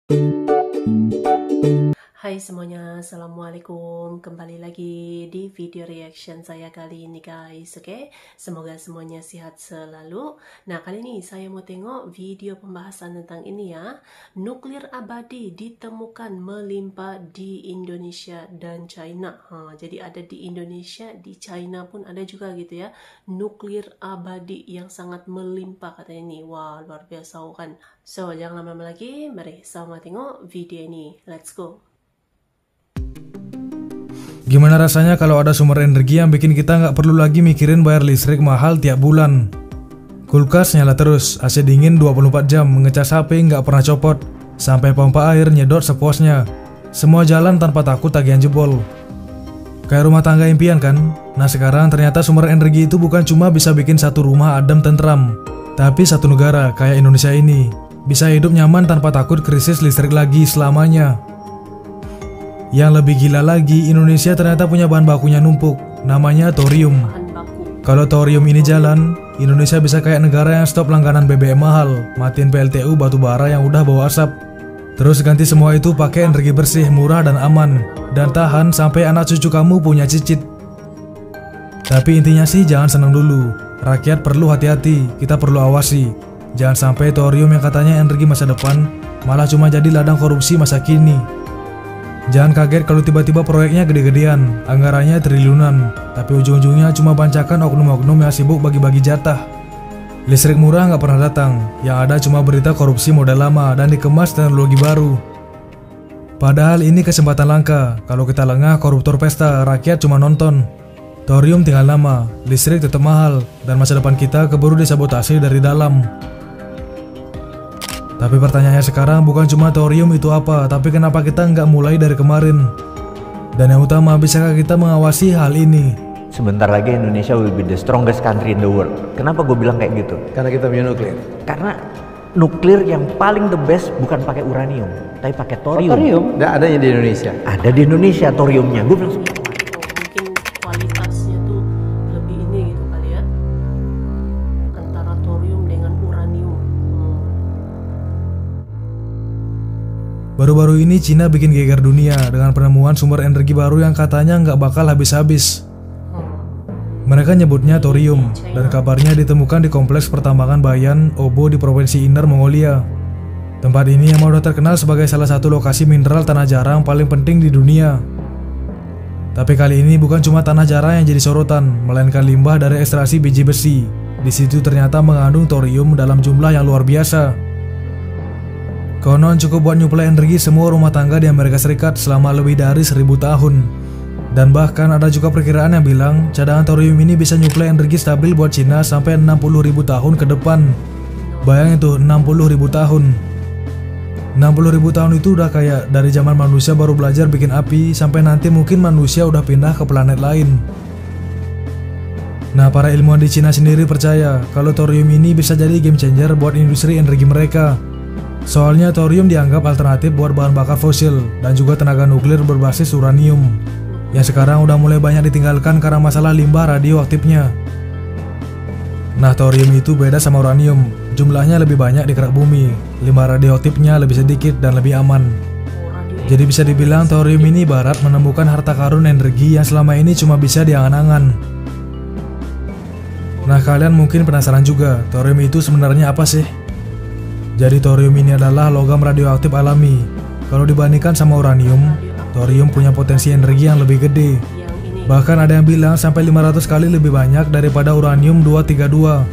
Hai semuanya, Assalamualaikum. Kembali lagi di video reaction saya kali ini guys, oke? Semoga semuanya sehat selalu. Nah, kali ini saya mau tengok video pembahasan tentang ini ya. Nuklir abadi ditemukan melimpah di Indonesia dan China. Jadi ada di Indonesia, di China pun ada juga gitu ya. Nuklir abadi yang sangat melimpah katanya ini. Wah, luar biasa kan. So, jangan lama-lama lagi, mari sama tengok video ini. Let's go. Gimana rasanya kalau ada sumber energi yang bikin kita nggak perlu lagi mikirin bayar listrik mahal tiap bulan? Kulkas nyala terus, AC dingin 24 jam, ngecas HP nggak pernah copot, sampai pompa air nyedot sepuasnya. Semua jalan tanpa takut tagihan jebol. Kayak rumah tangga impian kan? Nah sekarang ternyata sumber energi itu bukan cuma bisa bikin satu rumah adem tentram, tapi satu negara kayak Indonesia ini bisa hidup nyaman tanpa takut krisis listrik lagi selamanya. Yang lebih gila lagi, Indonesia ternyata punya bahan bakunya numpuk, namanya thorium. Kalau thorium ini jalan, Indonesia bisa kayak negara yang stop langganan BBM mahal, matiin PLTU batubara yang udah bawa asap. Terus ganti semua itu pakai energi bersih, murah dan aman, dan tahan sampai anak cucu kamu punya cicit. Tapi intinya sih jangan senang dulu, rakyat perlu hati-hati, kita perlu awasi. Jangan sampai thorium yang katanya energi masa depan, malah cuma jadi ladang korupsi masa kini. Jangan kaget kalau tiba-tiba proyeknya gede-gedean, anggarannya triliunan, tapi ujung-ujungnya cuma bancakan oknum-oknum yang sibuk bagi-bagi jatah. Listrik murah nggak pernah datang, yang ada cuma berita korupsi modal lama dan dikemas teknologi baru. Padahal ini kesempatan langka, kalau kita lengah koruptor pesta, rakyat cuma nonton. Thorium tinggal lama, listrik tetap mahal, dan masa depan kita keburu disabotase dari dalam. Tapi pertanyaannya sekarang bukan cuma thorium itu apa, tapi kenapa kita nggak mulai dari kemarin? Dan yang utama, bisakah kita mengawasi hal ini? Sebentar lagi Indonesia will be the strongest country in the world. Kenapa gue bilang kayak gitu? Karena kita punya nuklir. Karena nuklir yang paling the best bukan pakai uranium, tapi pakai thorium. Thorium? Nggak adanya di Indonesia. Ada di Indonesia thoriumnya. Gue bilang Mungkin kualitasnya tuh lebih ini gitu kali ya, antara thorium dengan uranium. Baru-baru ini Cina bikin geger dunia dengan penemuan sumber energi baru yang katanya nggak bakal habis-habis. Mereka nyebutnya thorium, dan kabarnya ditemukan di kompleks pertambangan Bayan, Obo di Provinsi Inner, Mongolia. Tempat ini yang udah terkenal sebagai salah satu lokasi mineral tanah jarang paling penting di dunia. Tapi kali ini bukan cuma tanah jarang yang jadi sorotan, melainkan limbah dari ekstraksi biji besi. Di situ ternyata mengandung thorium dalam jumlah yang luar biasa. Konon cukup buat nyuplai energi semua rumah tangga di Amerika Serikat selama lebih dari 1000 tahun. Dan bahkan ada juga perkiraan yang bilang cadangan thorium ini bisa nyuplai energi stabil buat Cina sampai 60.000 tahun ke depan. Bayangin tuh 60.000 tahun. 60.000 tahun itu udah kayak dari zaman manusia baru belajar bikin api sampai nanti mungkin manusia udah pindah ke planet lain. Nah, para ilmuwan di Cina sendiri percaya kalau thorium ini bisa jadi game changer buat industri energi mereka. Soalnya thorium dianggap alternatif buat bahan bakar fosil dan juga tenaga nuklir berbasis uranium yang sekarang udah mulai banyak ditinggalkan karena masalah limbah radioaktifnya. Nah, thorium itu beda sama uranium, jumlahnya lebih banyak di kerak bumi, limbah radioaktifnya lebih sedikit dan lebih aman. Jadi bisa dibilang thorium ini ibarat menemukan harta karun energi yang selama ini cuma bisa diangan-angan. Nah, kalian mungkin penasaran juga, thorium itu sebenarnya apa sih? Jadi thorium ini adalah logam radioaktif alami. Kalau dibandingkan sama uranium, thorium punya potensi energi yang lebih gede. Bahkan ada yang bilang sampai 500 kali lebih banyak daripada uranium 232.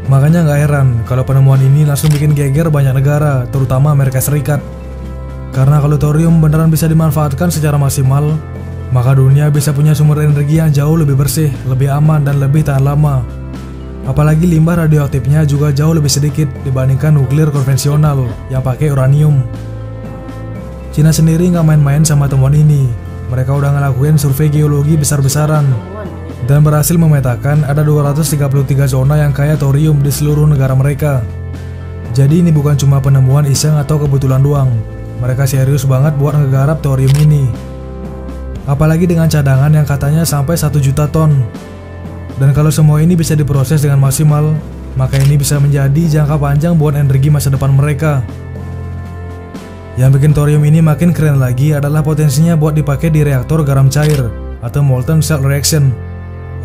Makanya nggak heran kalau penemuan ini langsung bikin geger banyak negara, terutama Amerika Serikat. Karena kalau thorium beneran bisa dimanfaatkan secara maksimal, maka dunia bisa punya sumber energi yang jauh lebih bersih, lebih aman, dan lebih tahan lama. Apalagi limbah radioaktifnya juga jauh lebih sedikit dibandingkan nuklir konvensional yang pakai uranium. Cina sendiri nggak main-main sama temuan ini. Mereka udah ngelakuin survei geologi besar-besaran dan berhasil memetakan ada 233 zona yang kaya thorium di seluruh negara mereka. Jadi ini bukan cuma penemuan iseng atau kebetulan doang. Mereka serius banget buat ngegarap thorium ini. Apalagi dengan cadangan yang katanya sampai 1 juta ton. Dan kalau semua ini bisa diproses dengan maksimal, maka ini bisa menjadi jangka panjang buat energi masa depan mereka. Yang bikin thorium ini makin keren lagi adalah potensinya buat dipakai di reaktor garam cair atau molten salt reaction.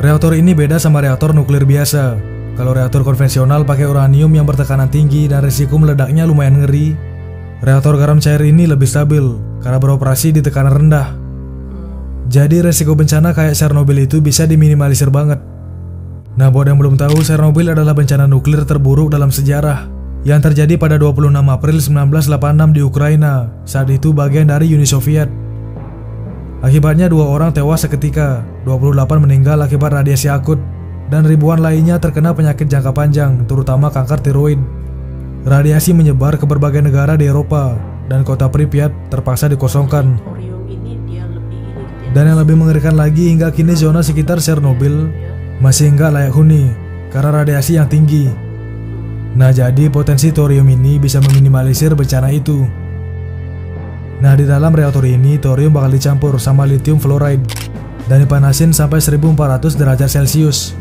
Reaktor ini beda sama reaktor nuklir biasa. Kalau reaktor konvensional pakai uranium yang bertekanan tinggi dan risiko meledaknya lumayan ngeri, reaktor garam cair ini lebih stabil karena beroperasi di tekanan rendah. Jadi resiko bencana kayak Chernobyl itu bisa diminimalisir banget. Nah, buat yang belum tahu, Chernobyl adalah bencana nuklir terburuk dalam sejarah yang terjadi pada 26 April 1986 di Ukraina, saat itu bagian dari Uni Soviet. Akibatnya 2 orang tewas seketika, 28 meninggal akibat radiasi akut, dan ribuan lainnya terkena penyakit jangka panjang, terutama kanker tiroid. Radiasi menyebar ke berbagai negara di Eropa, dan kota Pripyat terpaksa dikosongkan. Dan yang lebih mengerikan lagi, hingga kini zona sekitar Chernobyl masih nggak layak huni karena radiasi yang tinggi. Nah, jadi potensi thorium ini bisa meminimalisir bencana itu. Nah, di dalam reaktor ini thorium bakal dicampur sama lithium fluoride dan dipanasin sampai 1400 derajat Celcius.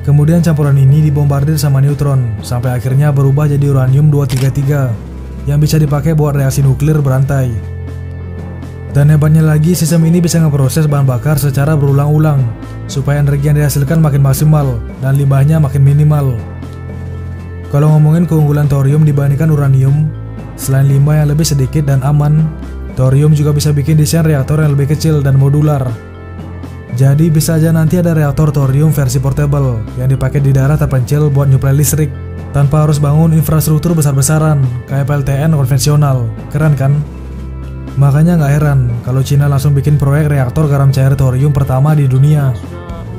Kemudian campuran ini dibombardir sama neutron sampai akhirnya berubah jadi uranium 233 yang bisa dipakai buat reaksi nuklir berantai. Dan hebatnya lagi, sistem ini bisa ngeproses bahan bakar secara berulang-ulang supaya energi yang dihasilkan makin maksimal dan limbahnya makin minimal. Kalau ngomongin keunggulan thorium dibandingkan uranium, selain limbah yang lebih sedikit dan aman, thorium juga bisa bikin desain reaktor yang lebih kecil dan modular. Jadi bisa aja nanti ada reaktor thorium versi portable yang dipakai di daerah terpencil buat nyuplai listrik tanpa harus bangun infrastruktur besar-besaran kayak PLTN konvensional. Keren kan? Makanya nggak heran kalau Cina langsung bikin proyek reaktor garam cair thorium pertama di dunia.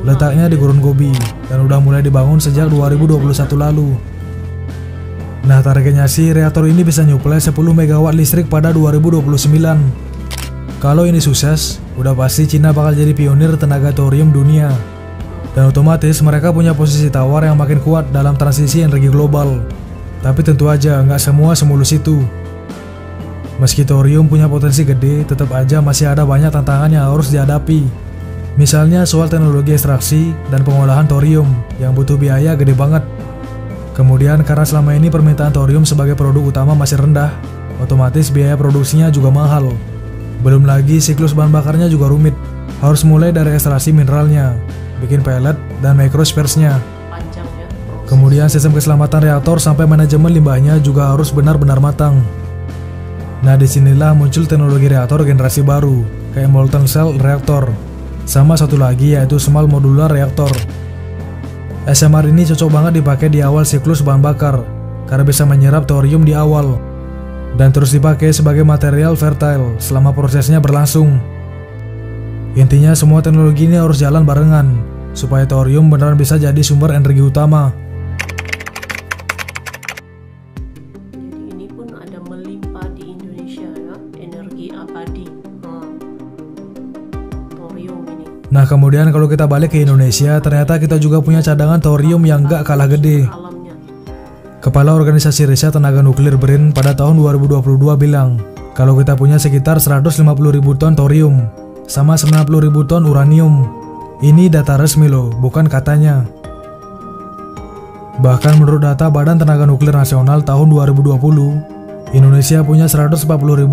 Letaknya di Gurun Gobi dan udah mulai dibangun sejak 2021 lalu. Nah, targetnya sih reaktor ini bisa nyuplai 10 MW listrik pada 2029. Kalau ini sukses, udah pasti Cina bakal jadi pionir tenaga thorium dunia. Dan otomatis mereka punya posisi tawar yang makin kuat dalam transisi energi global. Tapi tentu aja nggak semua semulus itu. Meski thorium punya potensi gede, tetap aja masih ada banyak tantangan yang harus dihadapi. Misalnya soal teknologi ekstraksi dan pengolahan thorium yang butuh biaya gede banget. Kemudian karena selama ini permintaan thorium sebagai produk utama masih rendah, otomatis biaya produksinya juga mahal. Belum lagi siklus bahan bakarnya juga rumit. Harus mulai dari ekstraksi mineralnya, bikin pellet dan microsparesnya. Kemudian sistem keselamatan reaktor sampai manajemen limbahnya juga harus benar-benar matang. Nah, disinilah muncul teknologi reaktor generasi baru, kayak molten salt reactor. Sama satu lagi yaitu small modular reactor. SMR ini cocok banget dipakai di awal siklus bahan bakar, karena bisa menyerap thorium di awal, dan terus dipakai sebagai material fertile selama prosesnya berlangsung. Intinya semua teknologi ini harus jalan barengan, supaya thorium beneran bisa jadi sumber energi utama. Nah, kemudian kalau kita balik ke Indonesia, ternyata kita juga punya cadangan thorium yang gak kalah gede. Kepala Organisasi Riset Tenaga Nuklir BRIN pada tahun 2022 bilang, kalau kita punya sekitar 150.000 ton thorium, sama 90.000 ton uranium. Ini data resmi loh, bukan katanya. Bahkan menurut data Badan Tenaga Nuklir Nasional tahun 2020, Indonesia punya 140.000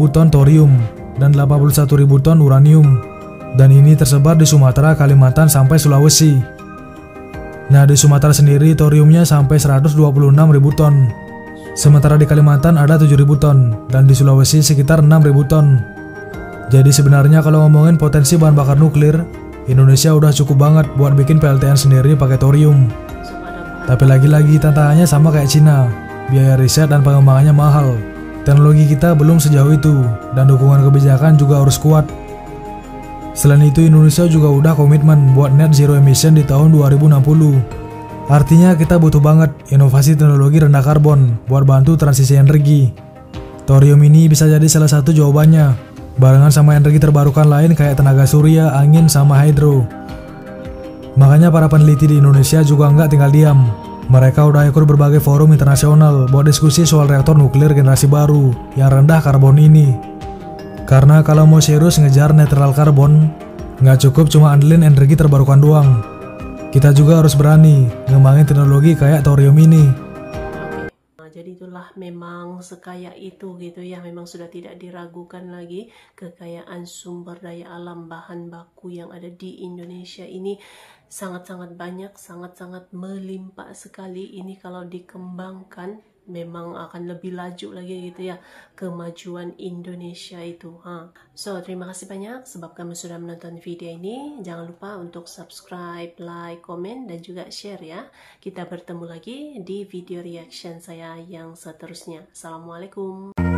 ton thorium dan 81.000 ton uranium. Dan ini tersebar di Sumatera, Kalimantan, sampai Sulawesi. Nah, di Sumatera sendiri thoriumnya sampai 126.000 ton. Sementara di Kalimantan ada 7.000 ton, dan di Sulawesi sekitar 6.000 ton. Jadi sebenarnya kalau ngomongin potensi bahan bakar nuklir, Indonesia udah cukup banget buat bikin PLTN sendiri pakai thorium. Tapi lagi-lagi tantangannya sama kayak Cina, biaya riset dan pengembangannya mahal. Teknologi kita belum sejauh itu, dan dukungan kebijakan juga harus kuat. Selain itu, Indonesia juga udah komitmen buat net zero emission di tahun 2060. Artinya kita butuh banget inovasi teknologi rendah karbon buat bantu transisi energi. Thorium ini bisa jadi salah satu jawabannya, barengan sama energi terbarukan lain kayak tenaga surya, angin, sama hidro. Makanya para peneliti di Indonesia juga nggak tinggal diam. Mereka udah ikut berbagai forum internasional buat diskusi soal reaktor nuklir generasi baru yang rendah karbon ini. Karena kalau mau serius ngejar netral karbon, nggak cukup cuma andelin energi terbarukan doang. Kita juga harus berani ngembangin teknologi kayak thorium ini. Jadi itulah memang sekaya itu gitu ya, memang sudah tidak diragukan lagi kekayaan sumber daya alam bahan baku yang ada di Indonesia ini sangat-sangat banyak, sangat-sangat melimpah sekali. Ini kalau dikembangkan memang akan lebih laju lagi gitu ya kemajuan Indonesia itu. So terima kasih banyak sebab kamu sudah menonton video ini. Jangan lupa untuk subscribe, like, komen, dan juga share ya. Kita bertemu lagi di video reaction saya yang seterusnya. Assalamualaikum.